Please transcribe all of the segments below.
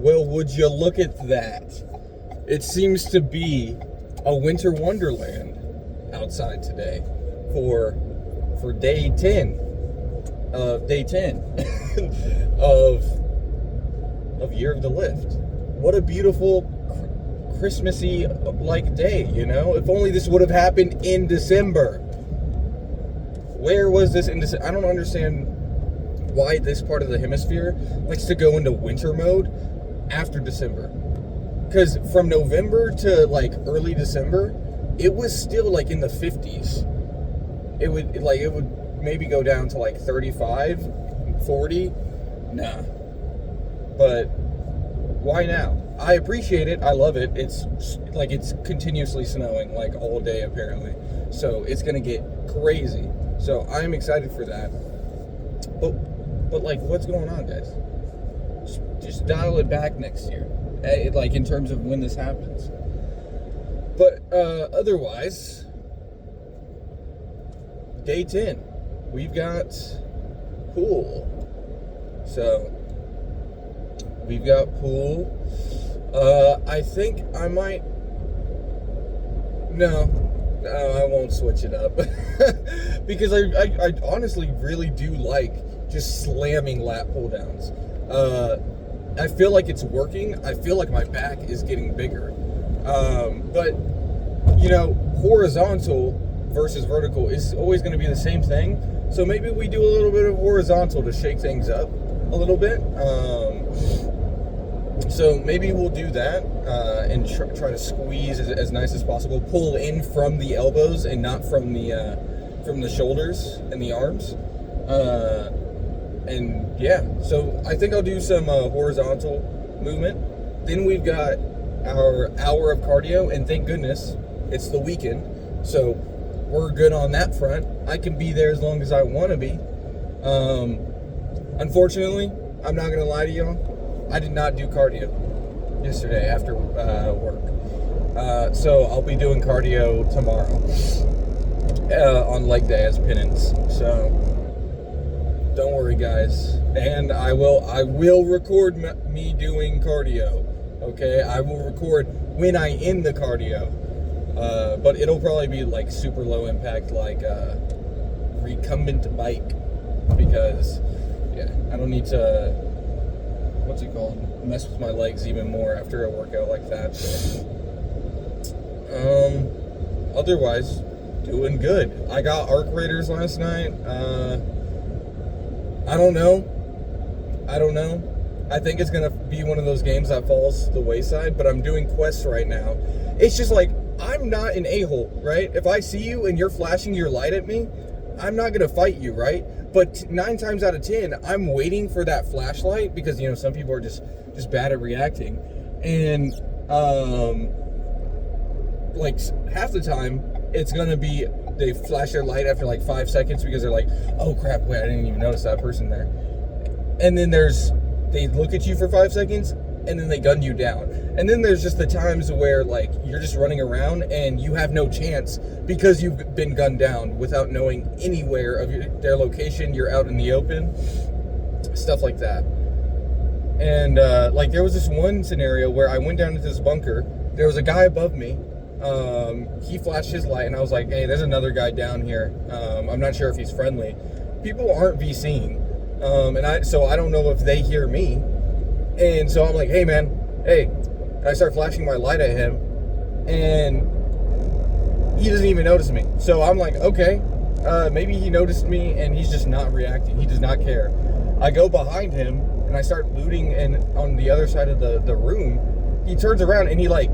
Well, would you look at that? It seems to be a winter wonderland outside today for day 10 of of Year of the Lift. What a beautiful Christmassy like day, you know? If only this would have happened in December. Where was this in December? I don't understand why this part of the hemisphere likes to go into winter mode after December. Because from November to like early December, it was still like in the 50s. It would maybe go down to like 35, 40. Nah. But why now? I appreciate it. I love it. It's continuously snowing like all day apparently. So it's going to get crazy. So I'm excited for that. But like, what's going on, guys? Just dial it back next year. Like in terms of when this happens. But otherwise, day 10, we've got pool. So we've got pool. I think I might. No, I won't switch it up because I honestly really do like just slamming lat pull downs. I feel like it's working. I feel like my back is getting bigger. But, you know, horizontal versus vertical is always going to be the same thing. So maybe we do a little bit of horizontal to shake things up a little bit. So maybe we'll do that and try to squeeze as nice as possible. Pull in from the elbows and not from the shoulders and the arms. And yeah, so I think I'll do some horizontal movement. Then we've got our hour of cardio, and thank goodness it's the weekend, so we're good on that front. I can be there as long as I want to be. Unfortunately, I'm not gonna lie to y'all, I did not do cardio yesterday after work, so I'll be doing cardio tomorrow on leg day as penance. So don't worry, guys, and I will record me doing cardio. Okay, I will record when I end the cardio, but it'll probably be like super low impact, like recumbent bike, because yeah, I don't need to, what's it called, mess with my legs even more after a workout like that. So, otherwise, doing good. I got arc raiders last night. I don't know. I think it's going to be one of those games that falls to the wayside, but I'm doing quests right now. It's just like, I'm not an a-hole, right? If I see you and you're flashing your light at me, I'm not going to fight you, right? But 9 times out of 10, I'm waiting for that flashlight because, you know, some people are just bad at reacting. And, like, half the time, it's going to be they flash their light after like 5 seconds because they're like, oh crap, wait, I didn't even notice that person there. And then they look at you for 5 seconds and then they gun you down. And then there's just the times where like you're just running around and you have no chance because you've been gunned down without knowing anywhere of their location. You're out in the open, stuff like that. And like there was this one scenario where I went down into this bunker. There was a guy above me. He flashed his light and I was like, hey, there's another guy down here. I'm not sure if he's friendly. People aren't VCing. So I don't know if they hear me. And so I'm like, hey man, hey. And I start flashing my light at him and he doesn't even notice me. So I'm like, okay, maybe he noticed me and he's just not reacting. He does not care. I go behind him and I start looting, and on the other side of the room, he turns around and he like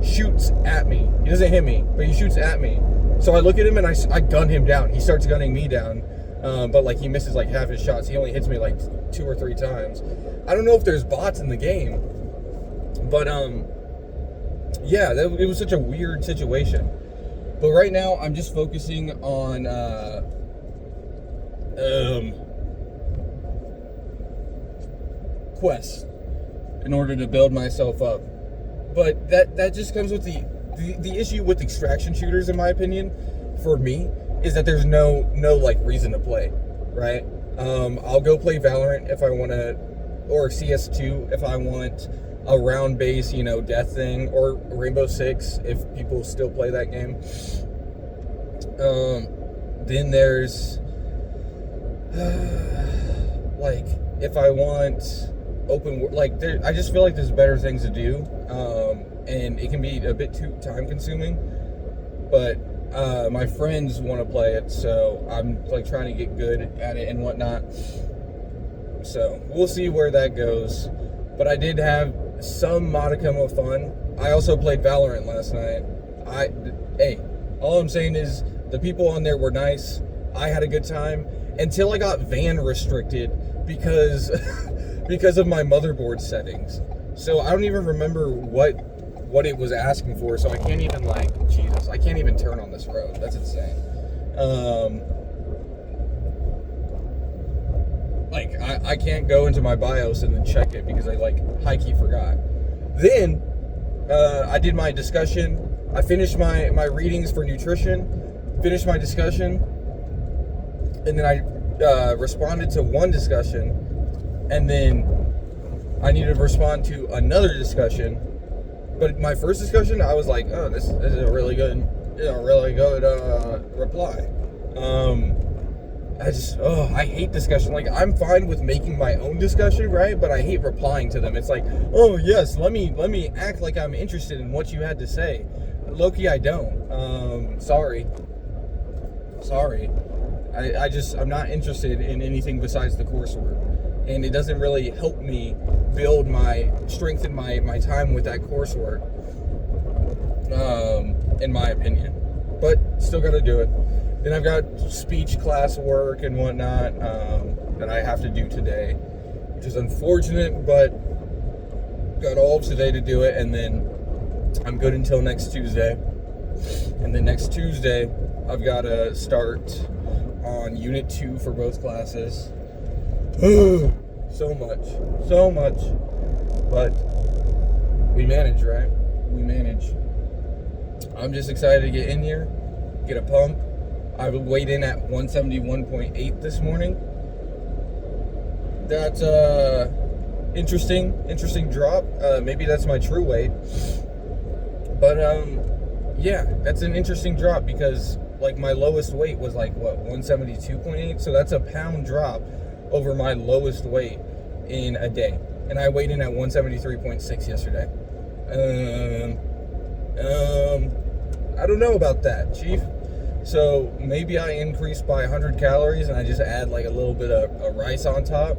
shoots at me. He doesn't hit me, but he shoots at me. So I look at him and I gun him down. He starts gunning me down, but like he misses like half his shots. He only hits me like 2 or 3 times. I don't know if there's bots in the game, but yeah, it was such a weird situation. But right now I'm just focusing on quests in order to build myself up. But that just comes with the issue with extraction shooters, in my opinion, for me, is that there's no like reason to play, right? I'll go play Valorant if I want to or CS2 if I want a round base, death thing, or Rainbow Six if people still play that game. Then there's like if I want open, like I just feel like there's better things to do, and it can be a bit too time consuming. But my friends want to play it, so I'm like trying to get good at it and whatnot. So we'll see where that goes. But I did have some modicum of fun. I also played Valorant last night. Hey, all I'm saying is the people on there were nice. I had a good time until I got van restricted because because of my motherboard settings. So I don't even remember what it was asking for. So I can't even I can't even turn on this road. That's insane. I can't go into my BIOS and then check it because I high key forgot. Then I did my discussion. I finished my readings for nutrition, finished my discussion, and then I responded to one discussion, and then I needed to respond to another discussion. But my first discussion, I was like, oh, this is a really good reply. I hate discussion. I'm fine with making my own discussion, right? But I hate replying to them. It's like, oh yes, let me act like I'm interested in what you had to say. Low-key, I don't. Sorry. I'm not interested in anything besides the coursework. And it doesn't really help me strengthen my time with that coursework, in my opinion. But still gotta do it. Then I've got speech class work and whatnot that I have to do today, which is unfortunate, but got all of today to do it, and then I'm good until next Tuesday. And then next Tuesday, I've got to start on Unit 2 for both classes. So much. But we manage, right? We manage. I'm just excited to get in here, get a pump. I weighed in at 171.8 this morning. That's interesting drop. Maybe that's my true weight. But yeah, that's an interesting drop because my lowest weight was 172.8, so that's a pound drop over my lowest weight in a day. And I weighed in at 173.6 yesterday. I don't know about that, Chief. So maybe I increased by 100 calories and I just add a little bit of rice on top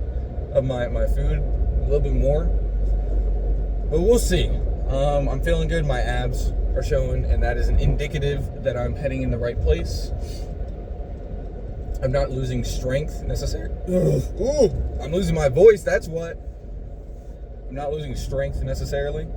of my food, a little bit more. But we'll see. I'm feeling good. My abs are showing, and that is an indicative that I'm heading in the right place. I'm not losing strength necessarily. I'm losing my voice, that's what. I'm not losing strength necessarily.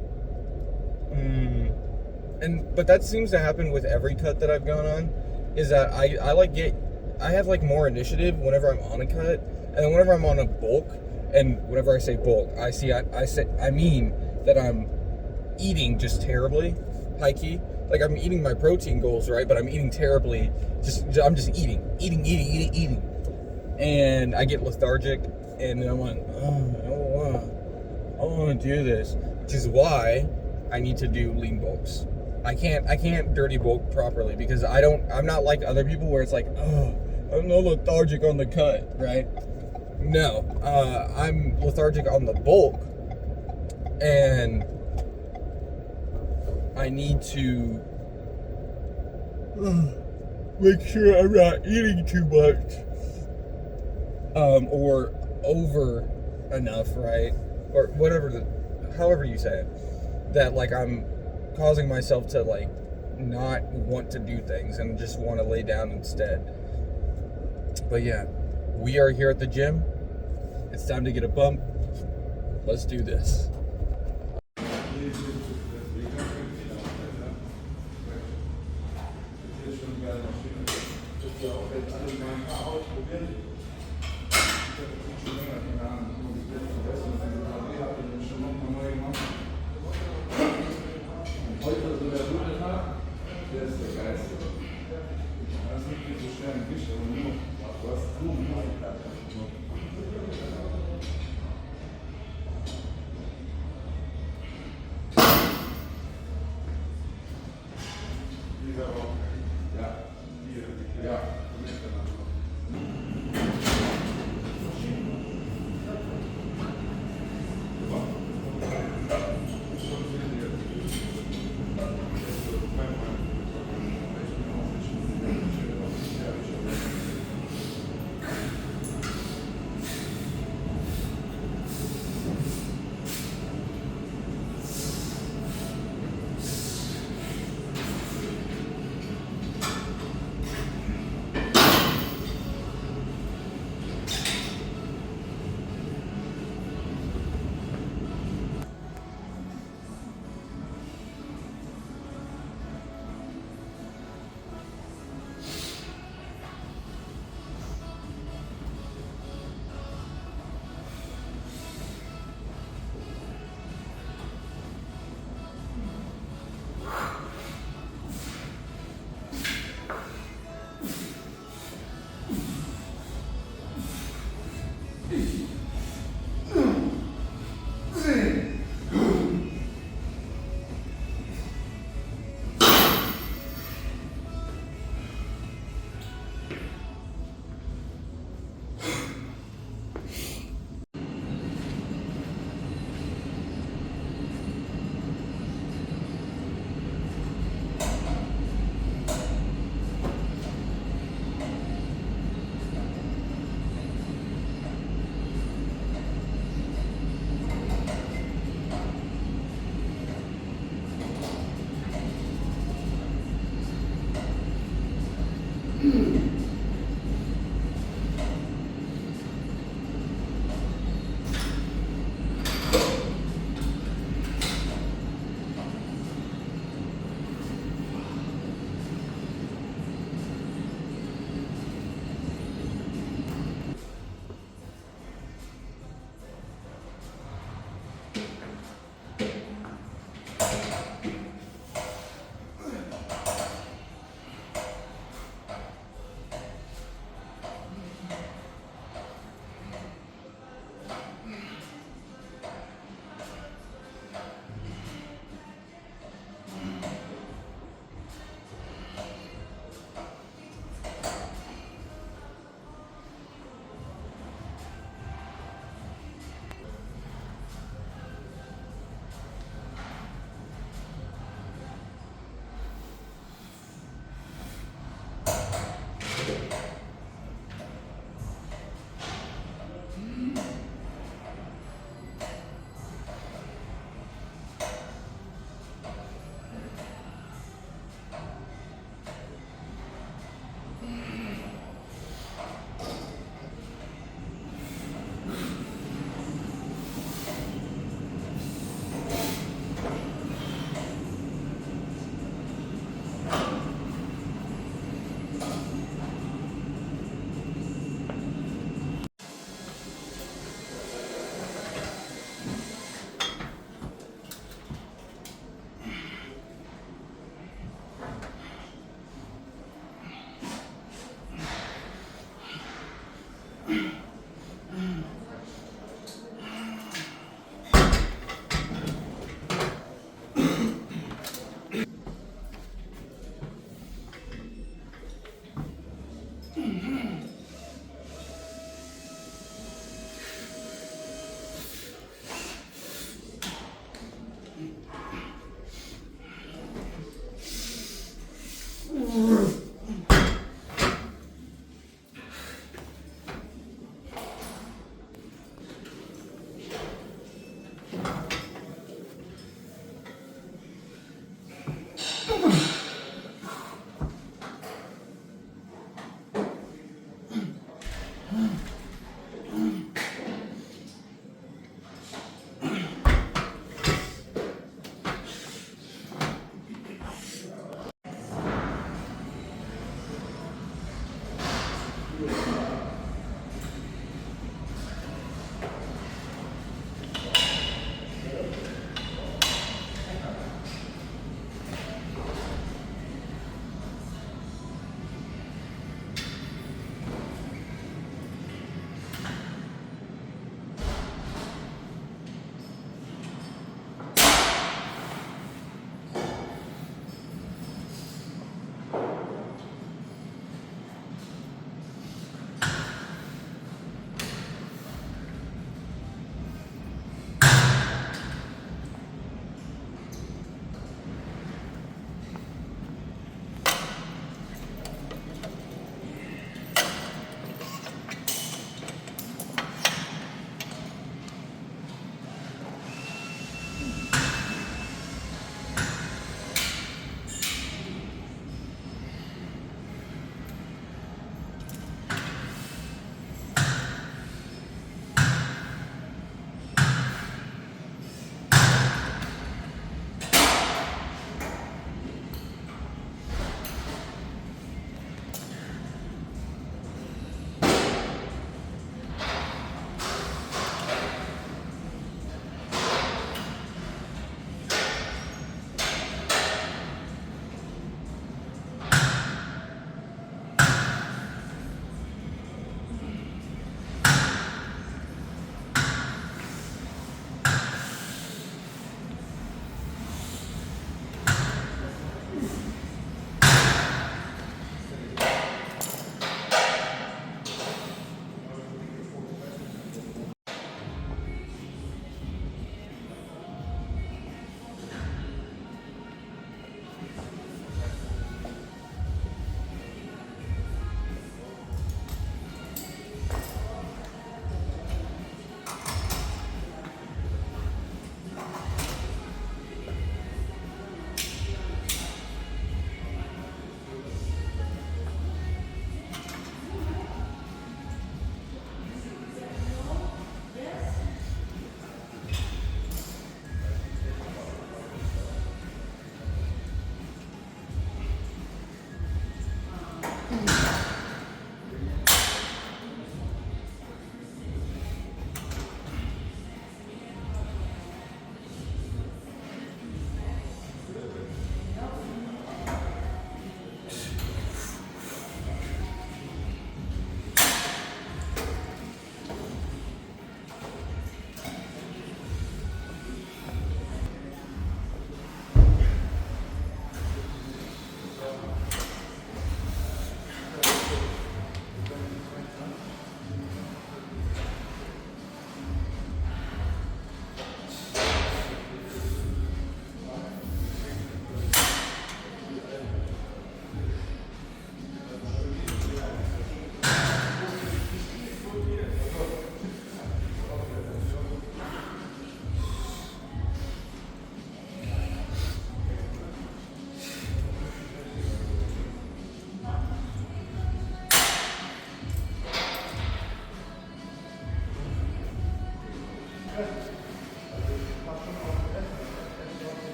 But that seems to happen with every cut that I've gone on, is that I have more initiative whenever I'm on a cut, and then whenever I'm on a bulk, and whenever I say bulk, I mean that I'm eating just terribly, high key. I'm eating my protein goals, right? But I'm eating terribly. I'm just eating. And I get lethargic, and then I'm like, I don't want to do this, which is why I need to do lean bulks. I can't dirty bulk properly because I'm not like other people where it's I'm no lethargic on the cut, right? No, I'm lethargic on the bulk, and I need to make sure I'm not eating too much, or over enough, right? Or however you say it, that I'm causing myself to not want to do things and just want to lay down instead. But yeah, we are here at the gym. It's time to get a bump. Let's do this.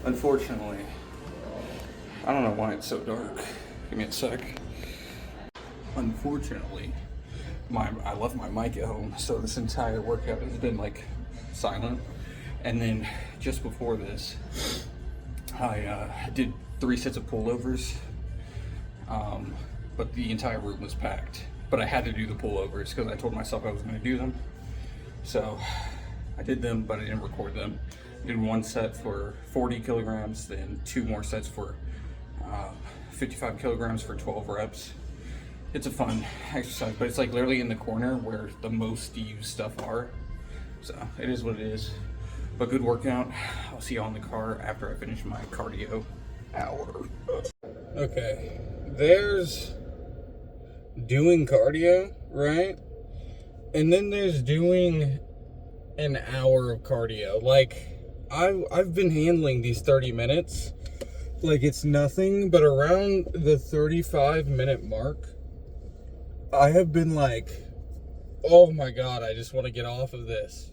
Unfortunately, I don't know why it's so dark. Give me a sec. Unfortunately, I left my mic at home, so this entire workout has been like silent. And then just before this, I did 3 sets of pullovers, but the entire room was packed. But I had to do the pullovers because I told myself I was going to do them. So I did them, but I didn't record them. I did 1 set for 40 kilograms, then 2 more sets for 55 kilograms for 12 reps. It's a fun exercise, but it's like literally in the corner where the most used stuff are. So it is what it is. But good workout. I'll see y'all in the car after I finish my cardio hour. Okay, there's doing cardio, right? And then there's doing an hour of cardio. Like, I've been handling these 30 minutes like it's nothing, but around the 35-minute mark, I have been like, oh my god, I just want to get off of this.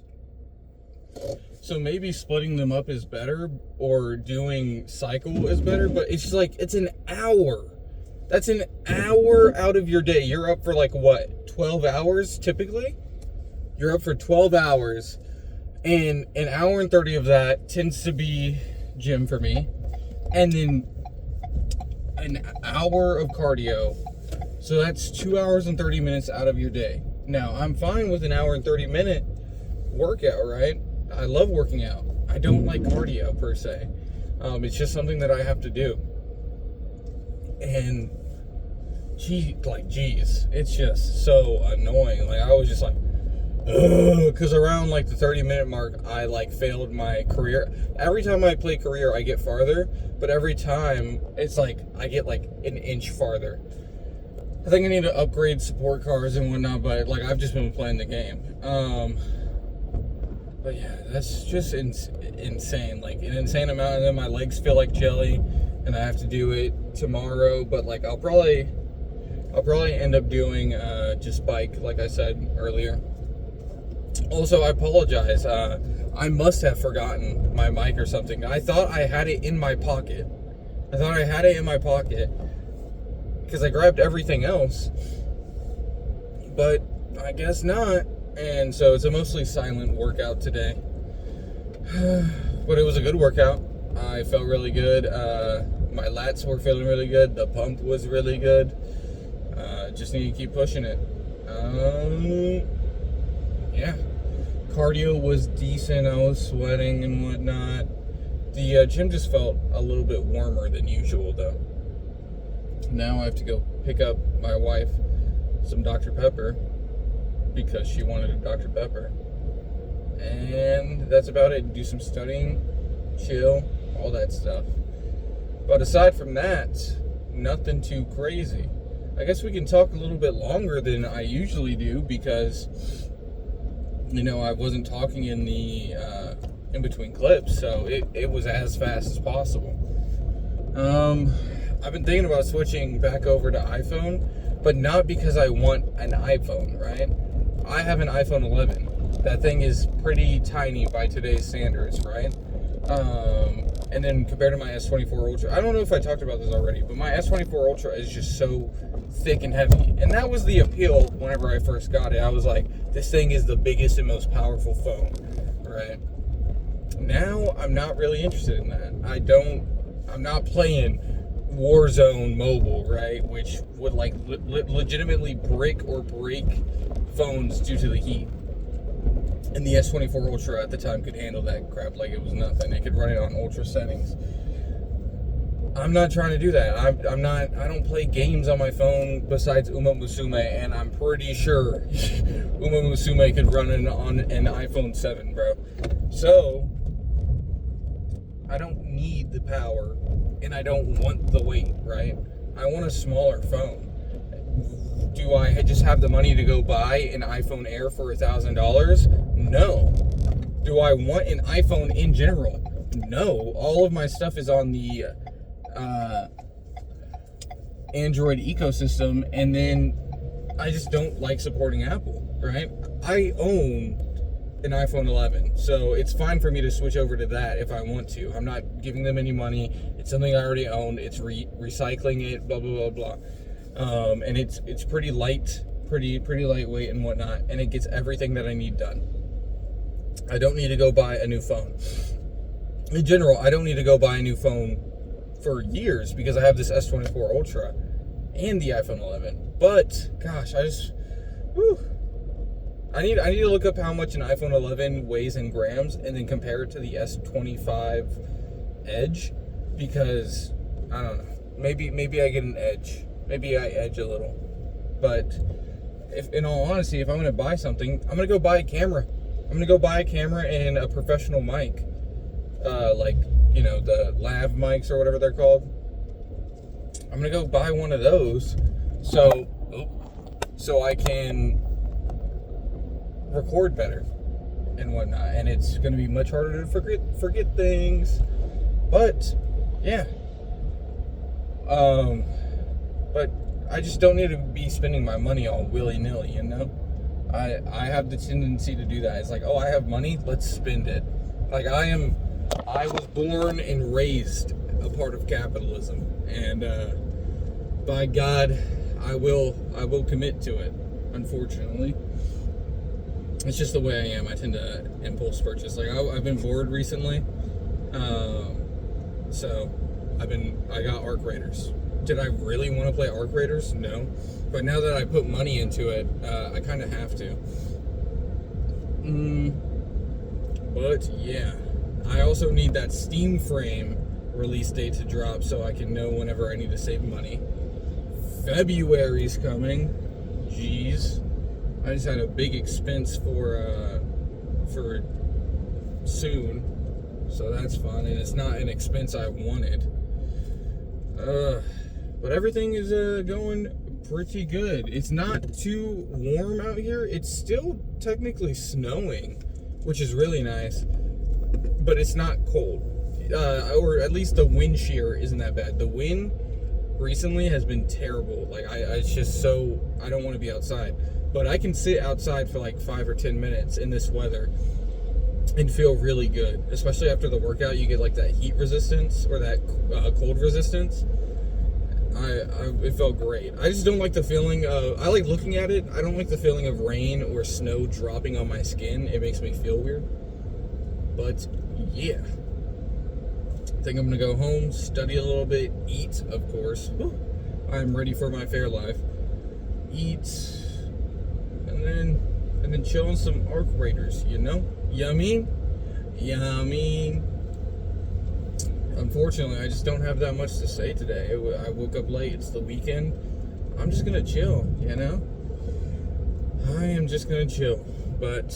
So maybe splitting them up is better, or doing cycle is better, but it's just like, it's an hour. That's an hour out of your day. You're up for like what, 12 hours typically? You're up for 12 hours, and an hour and 30 of that tends to be gym for me, and then an hour of cardio. So that's 2 hours and 30 minutes out of your day. Now, I'm fine with an hour and 30-minute workout, right? I love working out. I don't like cardio per se. It's just something that I have to do. And geez, it's just so annoying. Like, I was just like, ugh, because around like the 30-minute mark, I like failed my career. Every time I play career, I get farther, but every time it's like I get like an inch farther. I think I need to upgrade support cars and whatnot, but like I've just been playing the game. But yeah, that's just insane. Like an insane amount, and then my legs feel like jelly, and I have to do it tomorrow. But like I'll probably end up doing just bike, like I said earlier. Also, I apologize. I must have forgotten my mic or something. I thought I had it in my pocket. Because I grabbed everything else, but I guess not. And so it's a mostly silent workout today. But it was a good workout. I felt really good. My lats were feeling really good. The pump was really good. Just need to keep pushing it. Yeah. Cardio was decent. I was sweating and whatnot. The gym just felt a little bit warmer than usual, though. Now I have to go pick up my wife some Dr. Pepper because she wanted a Dr. Pepper. And that's about it. Do some studying, chill, all that stuff. But aside from that, nothing too crazy. I guess we can talk a little bit longer than I usually do because, I wasn't talking in the in between clips, so it was as fast as possible. I've been thinking about switching back over to iPhone, but not because I want an iPhone, right? I have an iPhone 11. That thing is pretty tiny by today's standards, right? And then compared to my S24 Ultra, I don't know if I talked about this already, but my S24 Ultra is just so thick and heavy. And that was the appeal whenever I first got it. I was like, this thing is the biggest and most powerful phone, right? Now, I'm not really interested in that. I'm not playing Warzone Mobile, right? Which would legitimately brick or break phones due to the heat. And the S24 Ultra at the time could handle that crap like it was nothing. It could run it on ultra settings. I'm not trying to do that. I don't play games on my phone besides Uma Musume, and I'm pretty sure Uma Musume could run it on an iPhone 7, bro. So, I don't need the power, and I don't want the weight, right? I want a smaller phone. Do I just have the money to go buy an iPhone Air for $1,000? No. Do I want an iPhone in general? No. All of my stuff is on the Android ecosystem, and then I just don't like supporting Apple, right? I own an iPhone 11, so it's fine for me to switch over to that if I want to. I'm not giving them any money. It's something I already own. It's recycling it, blah, blah, blah, blah. And it's pretty light, pretty lightweight and whatnot, and it gets everything that I need done. I don't need to go buy a new phone. In general, I don't need to go buy a new phone for years because I have this S24 Ultra and the iPhone 11. But gosh, I need to look up how much an iPhone 11 weighs in grams and then compare it to the S25 Edge, because I don't know. Maybe I get an edge. Maybe I edge a little. But if, in all honesty, if I'm going to buy something, I'm going to go buy a camera. I'm going to go buy a camera and a professional mic. The lav mics or whatever they're called. I'm going to go buy one of those so I can record better and whatnot. And it's going to be much harder to forget things. But, yeah. But I just don't need to be spending my money all willy-nilly, you know? I have the tendency to do that. It's like, oh, I have money, let's spend it. Like, I was born and raised a part of capitalism, and by God, I will commit to it, unfortunately. It's just the way I am. I tend to impulse purchase. Like, I've been bored recently, so I got Arc Raiders. Did I really want to play Arc Raiders? No. But now that I put money into it, I kind of have to. But yeah, I also need that Steam Frame release date to drop so I can know whenever I need to save money. February's coming. Jeez. I just had a big expense for soon. So that's fun, and it's not an expense I wanted. But everything is going pretty good. It's not too warm out here. It's still technically snowing, which is really nice, but it's not cold. Or at least the wind shear isn't that bad. The wind recently has been terrible. Like, it's just so, I don't want to be outside. But I can sit outside for like 5 or 10 minutes in this weather and feel really good. Especially after the workout, you get like that heat resistance or that cold resistance. It felt great. I just don't like the feeling of, I like looking at it. I don't like the feeling of rain or snow dropping on my skin. It makes me feel weird. But yeah, I think I'm gonna go home, study a little bit, eat, of course. I'm ready for my fair life. Eat, and and chill on some Arc Raiders, you know? Yummy? Yummy. Unfortunately, I just don't have that much to say today. I woke up late. It's the weekend. I'm just gonna chill, you know? I am just gonna chill. But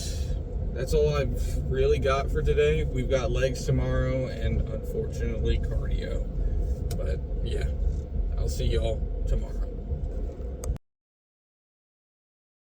that's all I've really got for today. We've got legs tomorrow and unfortunately cardio. But yeah, I'll see y'all tomorrow.